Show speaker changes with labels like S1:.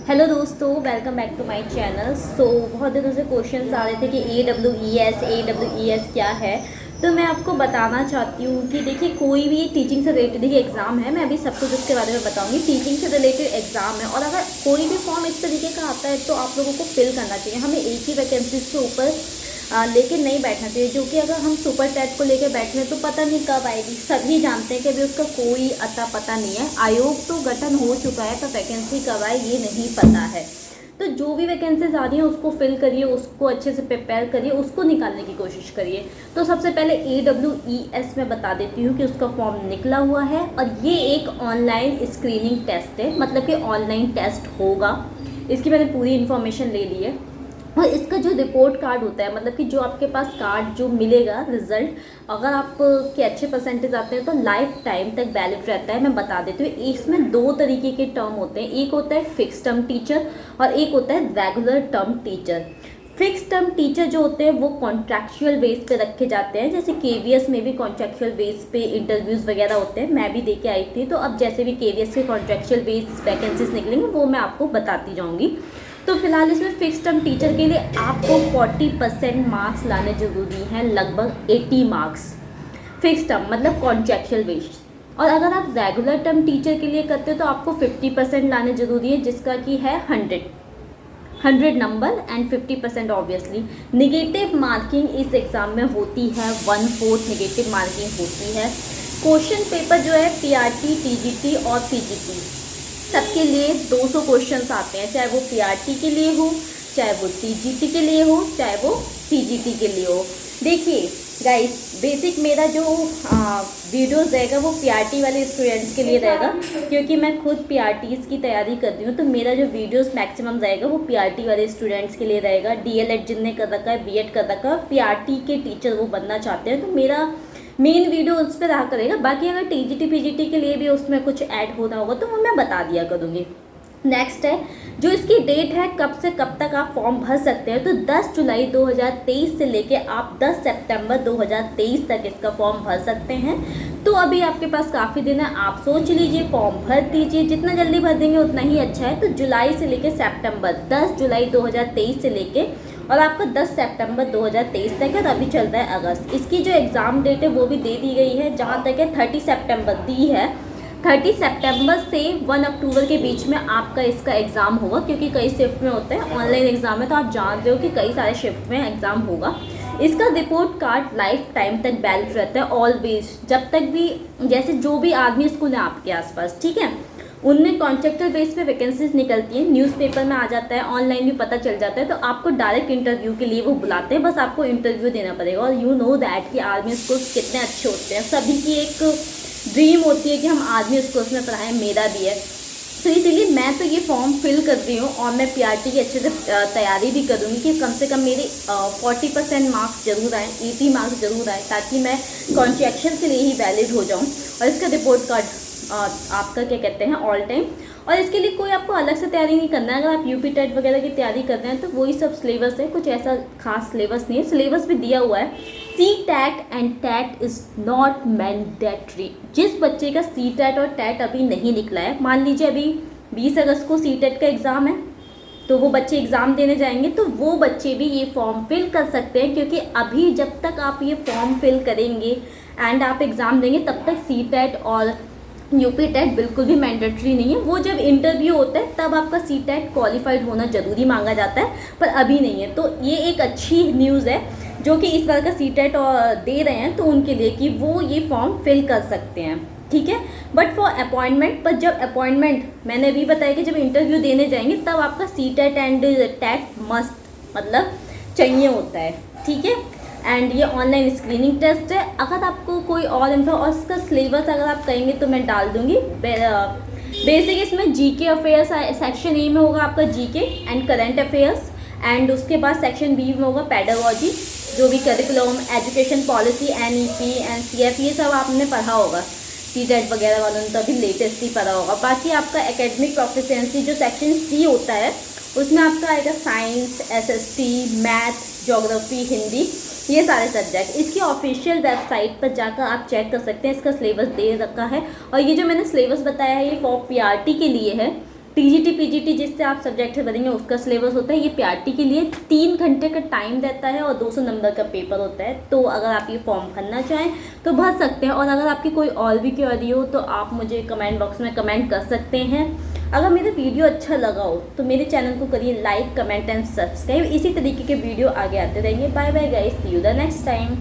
S1: Hello दोस्तों, welcome back to my channel. बहुत दिनों से क्वेश्चंस आ रहे थे कि ए डब्ल्यू ई एस क्या है। तो मैं आपको बताना चाहती हूँ कि देखिए, कोई भी टीचिंग से रिलेटेड ही एग्ज़ाम है। मैं अभी सब कुछ उसके बारे में बताऊँगी। टीचिंग से रिलेटेड एग्ज़ाम है और अगर कोई भी फॉर्म इस तरीके का आता है तो आप लोगों को फिल करना चाहिए। हमें एक ही वैकेंसीज के ऊपर लेके नहीं बैठना चाहिए, जो कि अगर हम सुपर टेट को लेकर बैठे हैं तो पता नहीं कब आएगी। सभी जानते हैं कि अभी उसका कोई अता पता नहीं है। आयोग तो गठन हो चुका है, पर वैकेंसी कब आए ये नहीं पता है। तो जो भी वैकेंसीज आ रही हैं उसको फिल करिए, उसको अच्छे से प्रिपेयर करिए, उसको निकालने की कोशिश करिए। तो सबसे पहले AWES में बता देती हूँ कि उसका फॉर्म निकला हुआ है और ये एक ऑनलाइन स्क्रीनिंग टेस्ट है, मतलब कि ऑनलाइन टेस्ट होगा। इसकी मैंने पूरी इन्फॉर्मेशन ले ली है। और इसका जो रिपोर्ट कार्ड होता है, मतलब कि जो आपके पास कार्ड जो मिलेगा रिजल्ट, अगर आप के अच्छे परसेंटेज आते हैं तो लाइफ टाइम तक वैलिड रहता है। मैं बता देती हूँ, इसमें दो तरीके के टर्म होते हैं। एक होता है फिक्स टर्म टीचर और एक होता है regular term teacher. Fix term teacher जो होते हैं वो कॉन्ट्रैक्चुअल बेस पे रखे जाते हैं। जैसे KVS में भी कॉन्ट्रैक्चुअल बेस पे इंटरव्यूज़ वगैरह होते हैं, मैं भी दे के आई थी। तो अब जैसे भी KVS के कॉन्ट्रैक्चुअल बेस वैकेंसीज निकलेंगे वो मैं आपको बताती जाऊँगी। तो फिलहाल इसमें फिक्स टर्म टीचर के लिए आपको 40% मार्क्स लाने जरूरी हैं, लगभग 80 मार्क्स। फिक्स टर्म मतलब कॉन्ट्रैक्चुअल बेस। और अगर आप रेगुलर टर्म टीचर के लिए करते हो तो आपको 50% लाने जरूरी है, जिसका कि है 100 number and 50% obviously. Negative marking इस एग्ज़ाम में होती है, 1/4 निगेटिव मार्किंग होती है। क्वेश्चन पेपर जो है PRT, TGT और PGT सबके लिए 200 क्वेश्चंस आते हैं, चाहे वो PRT के लिए हो, चाहे वो TGT के लिए हो, चाहे वो PGT के लिए हो। देखिए गाइस, बेसिक मेरा जो वीडियोस रहेगा वो PRT वाले स्टूडेंट्स के लिए रहेगा, क्योंकि मैं खुद PRTs की तैयारी कर रही हूँ। तो मेरा जो वीडियोस मैक्सिमम रहेगा वो PRT वाले स्टूडेंट्स के लिए रहेगा। DLED जिनने कर रखा है, BEd कर रखा है, PRT के टीचर वो बनना चाहते हैं, तो मेरा मेन वीडियो उस पर रहा करेगा। बाकी अगर TGT PGT के लिए भी उसमें कुछ ऐड होना होगा तो वो मैं बता दिया करूँगी। नेक्स्ट है जो इसकी डेट है, कब से कब तक आप फॉर्म भर सकते हैं। तो 10 जुलाई 2023 से लेके आप 10 सितंबर 2023 तक इसका फॉर्म भर सकते हैं। तो अभी आपके पास काफ़ी दिन है, आप सोच लीजिए, फॉर्म भर दीजिए। जितना जल्दी भर देंगे उतना ही अच्छा है। तो जुलाई से लेके सितंबर, 10 जुलाई 2023 से लेके और आपका 10 सितंबर 2023 तक है। तो अभी चल रहा है अगस्त। इसकी जो एग्ज़ाम डेट है वो भी दे दी गई है, जहाँ तक है 30 सितंबर दी है। 30 सितंबर से 1 अक्टूबर के बीच में आपका इसका एग्ज़ाम होगा, क्योंकि कई शिफ्ट में होते हैं। ऑनलाइन एग्ज़ाम है तो आप जानते हो कि कई सारे शिफ्ट में एग्ज़ाम होगा। इसका रिपोर्ट कार्ड लाइफ टाइम तक वैलिड रहता है, ऑलवेज, जब तक भी, जैसे जो भी आर्मी स्कूल हैं आपके आसपास, ठीक है, उनमें कॉन्ट्रैक्टर बेस पे वैकेंसीज निकलती हैं, न्यूज़पेपर में आ जाता है, ऑनलाइन भी पता चल जाता है। तो आपको डायरेक्ट इंटरव्यू के लिए वो बुलाते हैं, बस आपको इंटरव्यू देना पड़ेगा। और यू नो दैट कि आर्मी स्कूल्स कितने अच्छे होते हैं। सभी की एक ड्रीम होती है कि हम आर्मी स्कूल्स में पढ़ाएं, मेरा भी है। तो इसीलिए मैं तो ये फॉर्म फिल कर रही हूँ और मैं PRT की अच्छे से तैयारी भी करूँगी कि कम से कम मेरे 40% मार्क्स जरूर आए, 80 मार्क्स जरूर आए, ताकि मैं कॉन्ट्रैक्शन के लिए ही वैलिड हो जाऊँ। और इसका रिपोर्ट कार्ड आपका क्या कहते हैं ऑल टाइम। और इसके लिए कोई आपको अलग से तैयारी नहीं करना है। अगर आप UP टेट वगैरह की तैयारी कर रहे हैं तो वही सब सिलेबस है, कुछ ऐसा खास सिलेबस नहीं है। सिलेबस भी दिया हुआ है। CTET and TET is not mandatory. जिस बच्चे का CTET और TET अभी नहीं निकला है, मान लीजिए अभी 20 अगस्त को CTET का एग्ज़ाम है, तो वो बच्चे एग्ज़ाम देने जाएंगे, तो वो बच्चे भी ये फॉर्म फिल कर सकते हैं, क्योंकि अभी जब तक आप ये फॉर्म फिल करेंगे एंड आप एग्ज़ाम देंगे तब तक CTET और UP टेट बिल्कुल भी मैंडेटरी नहीं है। वो जब इंटरव्यू होता है तब आपका CTET क्वालिफाइड होना ज़रूरी मांगा जाता है, पर अभी नहीं है। तो ये एक अच्छी न्यूज़ है जो कि इस बार का CTET दे रहे हैं तो उनके लिए, कि वो ये फॉर्म फिल कर सकते हैं, ठीक है। बट फॉर अपॉइंटमेंट, पर जब अपॉइंटमेंट, मैंने अभी बताया कि जब इंटरव्यू देने जाएंगे तब आपका CTET एंड TET मस्ट, मतलब चाहिए होता है, ठीक है। एंड ये ऑनलाइन स्क्रीनिंग टेस्ट है। अगर आपको कोई और इन्फो और इसका सिलेबस अगर आप कहेंगे तो मैं डाल दूँगी। बेसिक इसमें GK अफेयर्स, सेक्शन A में होगा आपका GK and current affairs, and उसके बाद सेक्शन B में होगा पेडागोजी, जो भी curriculum, education policy, NEP and CF, ये सब आपने पढ़ा होगा। CTET वगैरह वालों ने तो अभी लेटेस्ट ही पढ़ा होगा। बाकी आपका एकेडमिक प्रोफिशिएंसी जो सेक्शन C होता है उसमें आपका आएगा science, SST, math, geography, Hindi, ये सारे सब्जेक्ट। इसकी ऑफिशियल वेबसाइट पर जाकर आप चेक कर सकते हैं, इसका सिलेबस दे रखा है। और ये जो मैंने सिलेबस बताया है ये फॉर PRT के लिए है, टीजीटी पीजीटी जिससे आप सब्जेक्ट भरेंगे उसका सिलेबस होता है। ये पीआरटी के लिए 3 घंटे का टाइम रहता है और 200 नंबर का पेपर होता है। तो अगर आप ये फॉर्म भरना चाहें तो भर सकते हैं। और अगर आपकी कोई और भी क्वेरी हो तो आप मुझे कमेंट बॉक्स में कमेंट कर सकते हैं। अगर मेरा वीडियो अच्छा लगा हो तो मेरे चैनल को करिए लाइक, कमेंट एंड सब्सक्राइब। इसी तरीके के वीडियो आगे आते रहेंगे। Bye bye guys, see you the next time.